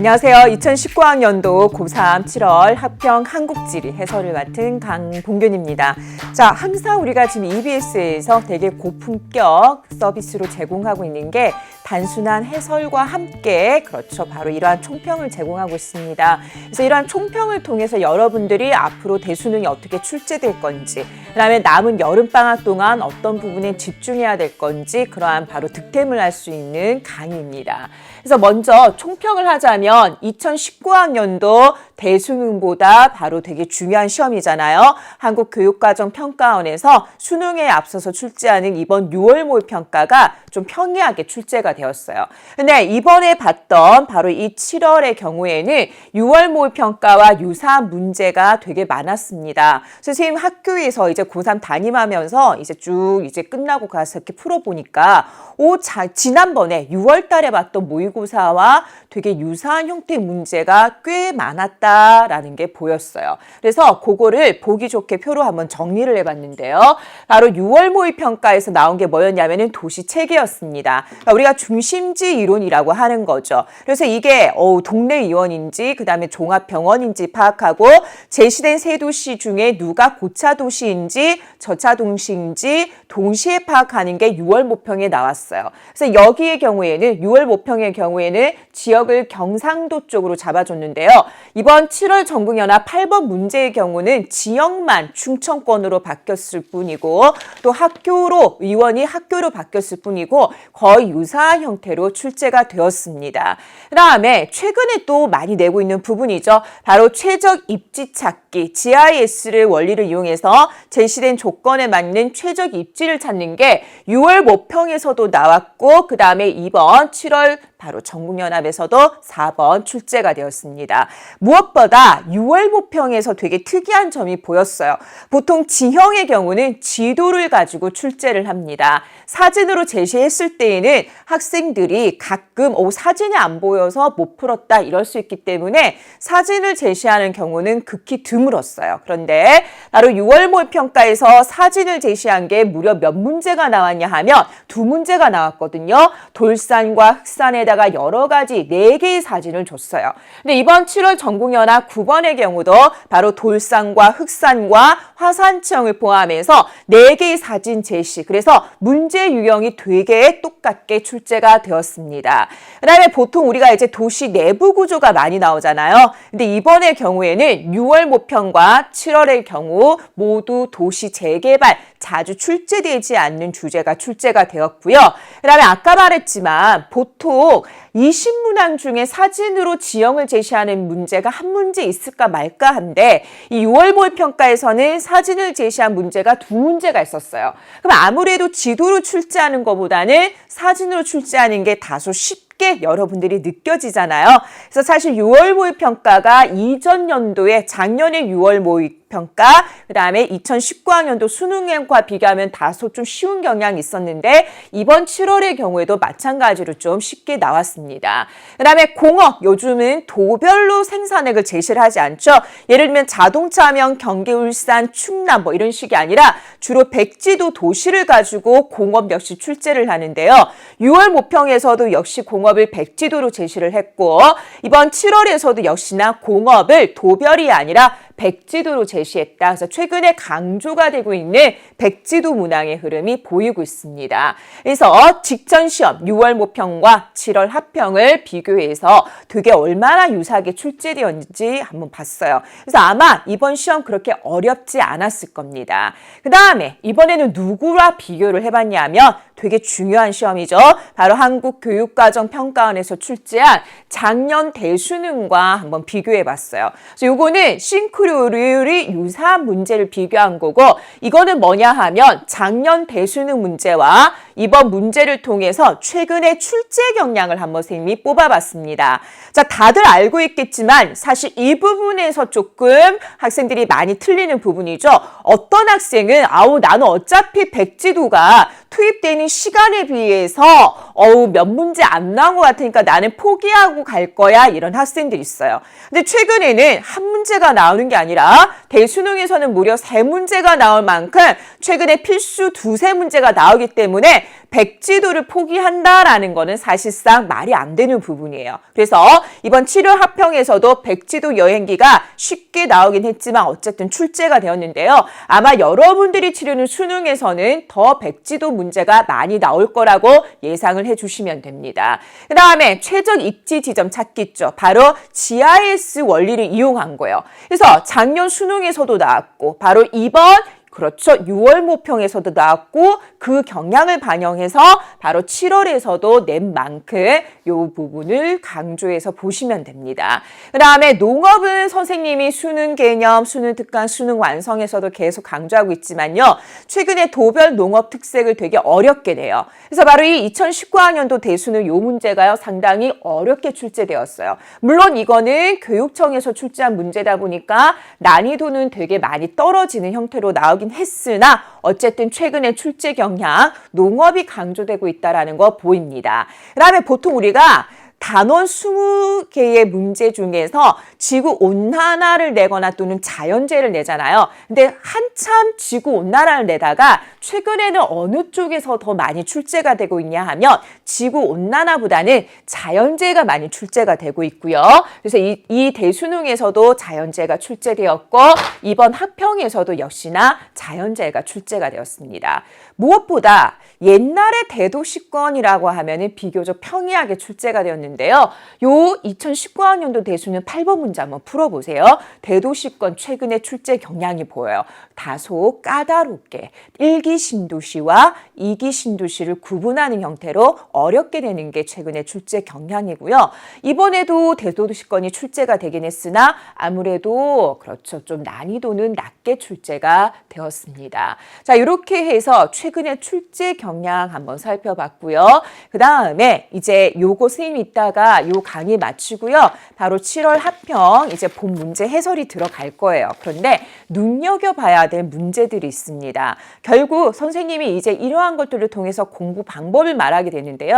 안녕하세요. 2019학년도 고3 7월 합평 한국지리 해설을 맡은 강봉균입니다. 자, 항상 우리가 지금 EBS에서 되게 고품격 서비스로 제공하고 있는 게 단순한 해설과 함께 그렇죠. 바로 이러한 총평을 제공하고 있습니다. 그래서 이러한 총평을 통해서 여러분들이 앞으로 대수능이 어떻게 출제될 건지, 그다음에 남은 여름방학 동안 어떤 부분에 집중해야 될 건지 그러한 바로 득템을 할 수 있는 강의입니다. 그래서 먼저 총평을 하자면 2019학년도 대수능보다 바로 되게 중요한 시험이잖아요. 한국교육과정평가원에서 수능에 앞서서 출제하는 이번 6월 모의평가가 좀 평이하게 출제가 되었어요. 근데 이번에 봤던 바로 이 7월의 경우에는 6월 모의평가와 유사한 문제가 되게 많았습니다. 선생님 학교에서 이제 고3 담임하면서 이제 쭉 이제 끝나고 가서 이렇게 풀어보니까 지난번에 6월 달에 봤던 모의고사와 되게 유사한 형태의 문제가 꽤 많았다라는 게 보였어요. 그래서 그거를 보기 좋게 표로 한번 정리를 해봤는데요. 바로 6월 모의평가에서 나온 게 뭐였냐면은 도시체계였습니다. 그러니까 우리가 중심지 이론이라고 하는 거죠. 그래서 이게 동네 의원인지 그다음에 종합병원인지 파악하고 제시된 세 도시 중에 누가 고차 도시인지 저차 도시인지 동시에 파악하는 게 6월 모평에 나왔어요. 그래서 여기의 경우에는 6월 모평의 경우에는 지역을 경상도 쪽으로 잡아줬는데요. 이번 7월 전국연합 8번 문제의 경우는 지역만 충청권으로 바뀌었을 뿐이고 또 의원이 학교로 바뀌었을 뿐이고 거의 유사한 형태로 출제가 되었습니다. 그 다음에 최근에 또 많이 내고 있는 부분이죠. 바로 최적 입지 찾기, GIS를 원리를 이용해서 제시된 조건에 맞는 최적 입지를 찾는 게 6월 모평에서도 나왔고 그 다음에 이번 7월 바로 전국연합에서도 4번 출제가 되었습니다. 무엇보다 6월 모평에서 되게 특이한 점이 보였어요. 보통 지형의 경우는 지도를 가지고 출제를 합니다. 사진으로 제시했을 때에는 학생들이 가끔 사진이 안 보여서 못 풀었다 이럴 수 있기 때문에 사진을 제시하는 경우는 극히 드물었어요. 그런데 바로 6월 모평가에서 사진을 제시한 게 무려 몇 문제가 나왔냐 하면 2문제가 나왔거든요. 돌산과 흑산에다가 여러 가지 4개의 사진을 줬어요. 근데 이번 7월 전국연합 9번의 경우도 바로 돌산과 흑산과 화산지형을 포함해서 4개의 사진 제시. 그래서 문제 유형이 되게 똑같게 출제가 되었습니다. 그 다음에 보통 우리가 이제 도시 내부 구조가 많이 나오잖아요. 근데 이번의 경우에는 6월 모평과 7월의 경우 모두 도시 재개발 자주 출제되지 않는 주제가 출제가 되었고요. 그 다음에 아까 말했지만 보통 20문항 중에 사진으로 지형을 제시하는 문제가 한 문제 있을까 말까 한데 이 6월 모의평가에서는 사진을 제시한 문제가 2문제가 있었어요. 그럼 아무래도 지도로 출제하는 것보다는 사진으로 출제하는 게 다소 쉽게 여러분들이 느껴지잖아요. 그래서 사실 6월 모의평가가 이전 연도에 작년에 6월 모의평가 그 다음에 2019학년도 수능과 비교하면 다소 좀 쉬운 경향이 있었는데 이번 7월의 경우에도 마찬가지로 좀 쉽게 나왔습니다. 그 다음에 공업, 요즘은 도별로 생산액을 제시를 하지 않죠. 예를 들면 자동차면 경기, 울산, 충남 뭐 이런 식이 아니라 주로 백지도 도시를 가지고 공업 역시 출제를 하는데요. 6월 모평에서도 역시 공업을 백지도로 제시를 했고 이번 7월에서도 역시나 공업을 도별이 아니라 백지도로 제시했다. 그래서 최근에 강조가 되고 있는 백지도 문항의 흐름이 보이고 있습니다. 그래서 직전 시험 6월 모평과 7월 합평을 비교해서 되게 얼마나 유사하게 출제되었는지 한번 봤어요. 그래서 아마 이번 시험 그렇게 어렵지 않았을 겁니다. 그 다음에 이번에는 누구와 비교를 해봤냐면 되게 중요한 시험이죠. 바로 한국교육과정평가원에서 출제한 작년 대수능과 한번 비교해봤어요. 그래서 요거는 싱크로율이 유사한 문제를 비교한 거고 이거는 뭐냐 하면 작년 대수능 문제와 이번 문제를 통해서 최근의 출제 경향을 한번 선생님이 뽑아봤습니다. 자, 다들 알고 있겠지만 사실 이 부분에서 조금 학생들이 많이 틀리는 부분이죠. 어떤 학생은 나는 어차피 백지도가 투입되는 시간에 비해서 몇 문제 안 나온 것 같으니까 나는 포기하고 갈 거야 이런 학생들이 있어요. 근데 최근에는 한 문제가 나오는 게 아니라 대수능에서는 무려 3문제가 나올 만큼 최근에 필수 2-3문제가 나오기 때문에 백지도를 포기한다라는 거는 사실상 말이 안 되는 부분이에요. 그래서 이번 7월 합평에서도 백지도 여행기가 쉽게 나오긴 했지만 어쨌든 출제가 되었는데요. 아마 여러분들이 치르는 수능에서는 더 백지도 문제가 많이 나올 거라고 예상을 해주시면 됩니다. 그 다음에 최적 입지 지점 찾기 있죠. 바로 GIS 원리를 이용한 거예요. 그래서 작년 수능에서도 나왔고 바로 이번 그렇죠. 6월 모평에서도 나왔고 그 경향을 반영해서 바로 7월에서도 낸 만큼 이 부분을 강조해서 보시면 됩니다. 그 다음에 농업은 선생님이 수능 개념, 수능 특강, 수능 완성에서도 계속 강조하고 있지만요. 최근에 도별 농업 특색을 되게 어렵게 내요. 그래서 바로 이 2019학년도 대수능 이 문제가요. 상당히 어렵게 출제되었어요. 물론 이거는 교육청에서 출제한 문제다 보니까 난이도는 되게 많이 떨어지는 형태로 나오긴 했으나 어쨌든 최근에 출제 경향 농업이 강조되고 있다는 거 보입니다. 그 다음에 보통 우리가 단원 20개의 문제 중에서 지구온난화를 내거나 또는 자연재해를 내잖아요. 근데 한참 지구온난화를 내다가 최근에는 어느 쪽에서 더 많이 출제가 되고 있냐 하면 지구온난화보다는 자연재해가 많이 출제가 되고 있고요. 그래서 이 대수능에서도 자연재해가 출제되었고 이번 합평에서도 역시나 자연재해가 출제가 되었습니다. 무엇보다 옛날의 대도시권이라고 하면은 비교적 평이하게 출제가 되었는데요. 요 2019학년도 대수능 8번 문제 한번 풀어보세요. 대도시권 최근에 출제 경향이 보여요. 다소 까다롭게 1기 신도시와 2기 신도시를 구분하는 형태로 어렵게 되는 게 최근에 출제 경향이고요. 이번에도 대도시권이 출제가 되긴 했으나 아무래도 그렇죠. 좀 난이도는 낮게 출제가 되었습니다. 자, 이렇게 해서 최근에 출제 경향 한번 살펴봤고요. 그 다음에 이제 요거 선생님이 이따가 요 강의 마치고요. 바로 7월 합평 이제 본 문제 해설이 들어갈 거예요. 그런데 눈여겨봐야 될 문제들이 있습니다. 결국 선생님이 이제 이러한 것들을 통해서 공부 방법을 말하게 되는데요.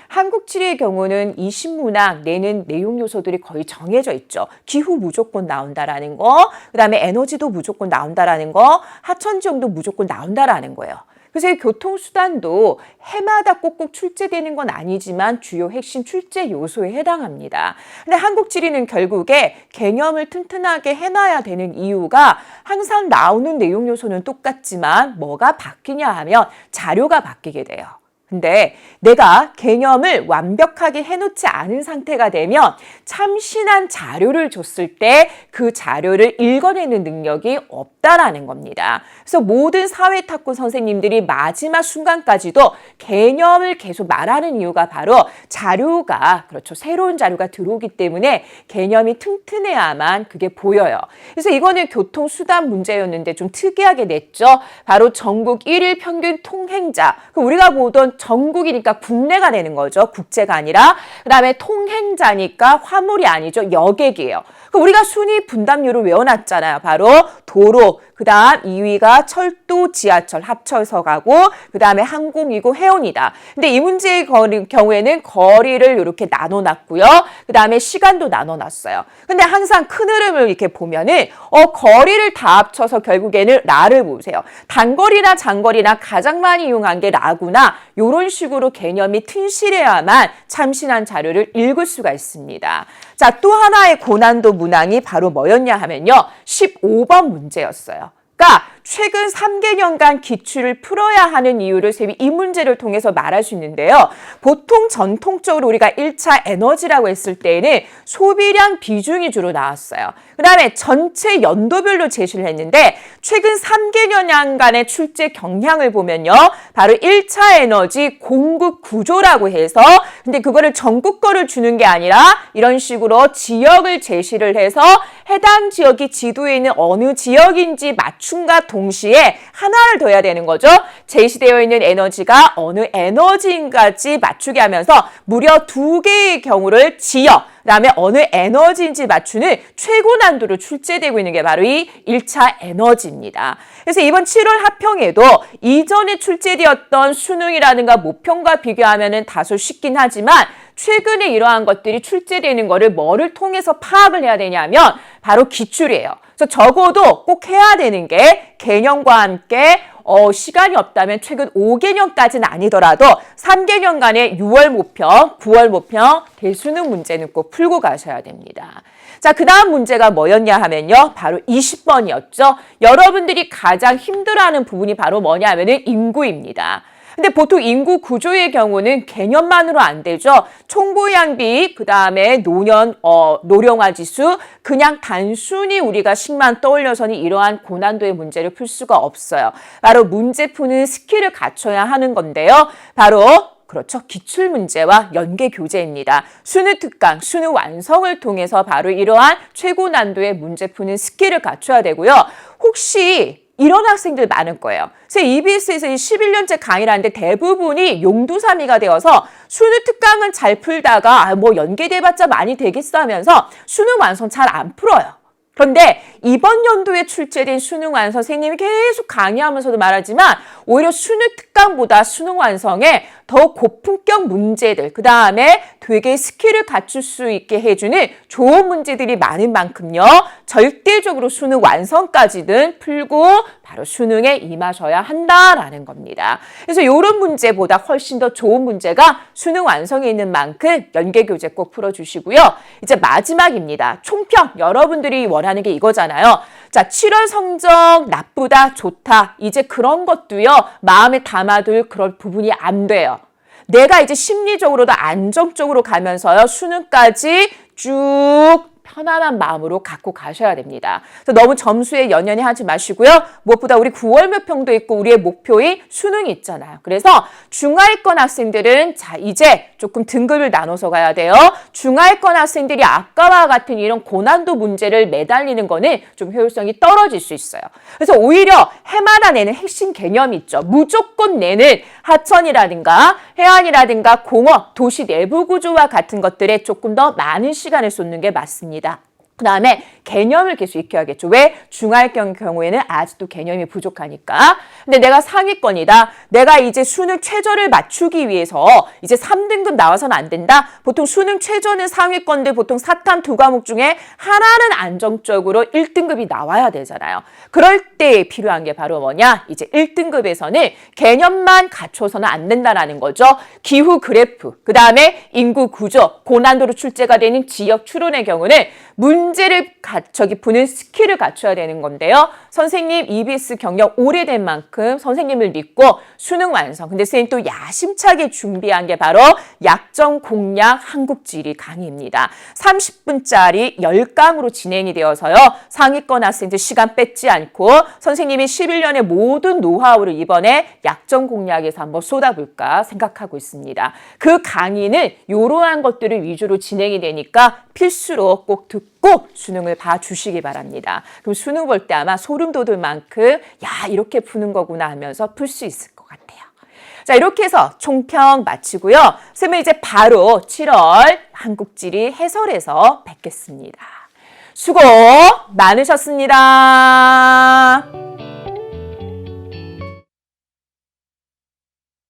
한국지리의 경우는 이 신문학 내는 내용 요소들이 거의 정해져 있죠. 기후 무조건 나온다라는 거, 그 다음에 에너지도 무조건 나온다라는 거, 하천지형도 무조건 나온다라는 거예요. 그래서 이 교통수단도 해마다 꼭꼭 출제되는 건 아니지만 주요 핵심 출제 요소에 해당합니다. 근데 한국지리는 결국에 개념을 튼튼하게 해놔야 되는 이유가 항상 나오는 내용 요소는 똑같지만 뭐가 바뀌냐 하면 자료가 바뀌게 돼요. 근데 내가 개념을 완벽하게 해놓지 않은 상태가 되면 참신한 자료를 줬을 때 그 자료를 읽어내는 능력이 없다라는 겁니다. 그래서 모든 사회탁구 선생님들이 마지막 순간까지도 개념을 계속 말하는 이유가 바로 자료가 그렇죠. 새로운 자료가 들어오기 때문에 개념이 튼튼해야만 그게 보여요. 그래서 이거는 교통수단 문제였는데 좀 특이하게 냈죠. 바로 전국 1일 평균 통행자. 우리가 보던 전국이니까 국내가 되는 거죠. 국제가 아니라. 그 다음에 통행자니까 화물이 아니죠. 여객이에요. 우리가 순위 분담률을 외워놨잖아요. 바로 도로, 그 다음 2위가 철도, 지하철 합쳐서 가고 그 다음에 항공이고 해운이다. 근데 이 문제의 경우에는 거리를 이렇게 나눠놨고요. 그 다음에 시간도 나눠놨어요. 근데 항상 큰 흐름을 이렇게 보면은 거리를 다 합쳐서 결국에는 라를 보세요. 단거리나 장거리나 가장 많이 이용한 게 라구나 이런 식으로 개념이 튼실해야만 참신한 자료를 읽을 수가 있습니다. 자, 또 하나의 고난도 문항이 바로 뭐였냐 하면요. 15번 문제였어요. 그러니까 최근 3개년간 기출을 풀어야 하는 이유를 쌤이 이 문제를 통해서 말할 수 있는데요. 보통 전통적으로 우리가 1차 에너지라고 했을 때에는 소비량 비중이 주로 나왔어요. 그 다음에 전체 연도별로 제시를 했는데 최근 3개년간의 출제 경향을 보면요. 바로 1차 에너지 공급 구조라고 해서 근데 그거를 전국 거를 주는 게 아니라 이런 식으로 지역을 제시를 해서 해당 지역이 지도에 있는 어느 지역인지 맞춤과 동시에 하나를 더 해야 되는 거죠. 제시되어 있는 에너지가 어느 에너지인가지 맞추게 하면서 무려 2개의 경우를 지역, 그 다음에 어느 에너지인지 맞추는 최고 난도로 출제되고 있는 게 바로 이 1차 에너지입니다. 그래서 이번 7월 합평에도 이전에 출제되었던 수능이라든가 모평과 비교하면 다소 쉽긴 하지만 최근에 이러한 것들이 출제되는 거를 뭐를 통해서 파악을 해야 되냐면 바로 기출이에요. 그래서 적어도 꼭 해야 되는 게 개념과 함께 시간이 없다면 최근 5개년까지는 아니더라도 3개년간의 6월 모평, 9월 모평, 대수능 문제는 꼭 풀고 가셔야 됩니다. 자, 그 다음 문제가 뭐였냐 하면요. 바로 20번이었죠. 여러분들이 가장 힘들어하는 부분이 바로 뭐냐 하면은 인구입니다. 근데 보통 인구 구조의 경우는 개념만으로 안 되죠. 총고양비, 그 다음에 노령화 지수, 그냥 단순히 우리가 식만 떠올려서는 이러한 고난도의 문제를 풀 수가 없어요. 바로 문제 푸는 스킬을 갖춰야 하는 건데요. 바로 그렇죠. 기출문제와 연계교재입니다. 수능 특강, 수능 완성을 통해서 바로 이러한 최고 난도의 문제 푸는 스킬을 갖춰야 되고요. 혹시 이런 학생들 많을 거예요. 그래서 EBS에서 11년째 강의를 하는데 대부분이 용두사미가 되어서 수능 특강은 잘 풀다가 뭐 연계돼봤자 많이 되겠어 하면서 수능 완성 잘 안 풀어요. 그런데 이번 연도에 출제된 수능 완성 선생님이 계속 강의하면서도 말하지만 오히려 수능 특강보다 수능 완성에 더 고품격 문제들, 그 다음에 되게 스킬을 갖출 수 있게 해주는 좋은 문제들이 많은 만큼요. 절대적으로 수능 완성까지는 풀고 바로 수능에 임하셔야 한다라는 겁니다. 그래서 이런 문제보다 훨씬 더 좋은 문제가 수능 완성에 있는 만큼 연계교재 꼭 풀어주시고요. 이제 마지막입니다. 총평. 여러분들이 원하는 게 이거잖아요. 자, 7월 성적 나쁘다, 좋다. 이제 그런 것도요. 마음에 담아둘 그런 부분이 안 돼요. 내가 이제 심리적으로도 안정적으로 가면서요. 수능까지 쭉 편안한 마음으로 갖고 가셔야 됩니다. 그래서 너무 점수에 연연히 하지 마시고요. 무엇보다 우리 9월 모평도 있고 우리의 목표인 수능이 있잖아요. 그래서 중하위권 학생들은 자 이제 조금 등급을 나눠서 가야 돼요. 중하위권 학생들이 아까와 같은 이런 고난도 문제를 매달리는 거는 좀 효율성이 떨어질 수 있어요. 그래서 오히려 해마다 내는 핵심 개념이 있죠. 무조건 내는 하천이라든가 해안이라든가 공업, 도시 내부 구조와 같은 것들에 조금 더 많은 시간을 쏟는 게 맞습니다. 그 다음에 개념을 계속 익혀야겠죠. 왜? 중하위권 경우에는 아직도 개념이 부족하니까. 근데 내가 상위권이다. 내가 이제 수능 최저를 맞추기 위해서 이제 3등급 나와서는 안 된다. 보통 수능 최저는 상위권들 보통 사탐 2과목 중에 하나는 안정적으로 1등급이 나와야 되잖아요. 그럴 때 필요한 게 바로 뭐냐? 이제 1등급에서는 개념만 갖춰서는 안 된다라는 거죠. 기후 그래프, 그 다음에 인구 구조, 고난도로 출제가 되는 지역 추론의 경우는 문제를 푸는 스킬을 갖춰야 되는 건데요. 선생님 EBS 경력 오래된 만큼 선생님을 믿고 수능 완성. 근데 선생님 또 야심차게 준비한 게 바로 약정 공략 한국지리 강의입니다. 30분짜리 10강으로 진행이 되어서요. 상위권 학생들 시간 뺏지 않고 선생님이 11년의 모든 노하우를 이번에 약정 공략에서 한번 쏟아볼까 생각하고 있습니다. 그 강의는 이러한 것들을 위주로 진행이 되니까 필수로 꼭 듣고 수능을 봐주시기 바랍니다. 그럼 수능 볼 때 아마 소름 돋을 만큼 야 이렇게 푸는 거구나 하면서 풀 수 있을 것 같아요. 자, 이렇게 해서 총평 마치고요. 선생님은 이제 바로 7월 한국지리 해설에서 뵙겠습니다. 수고 많으셨습니다.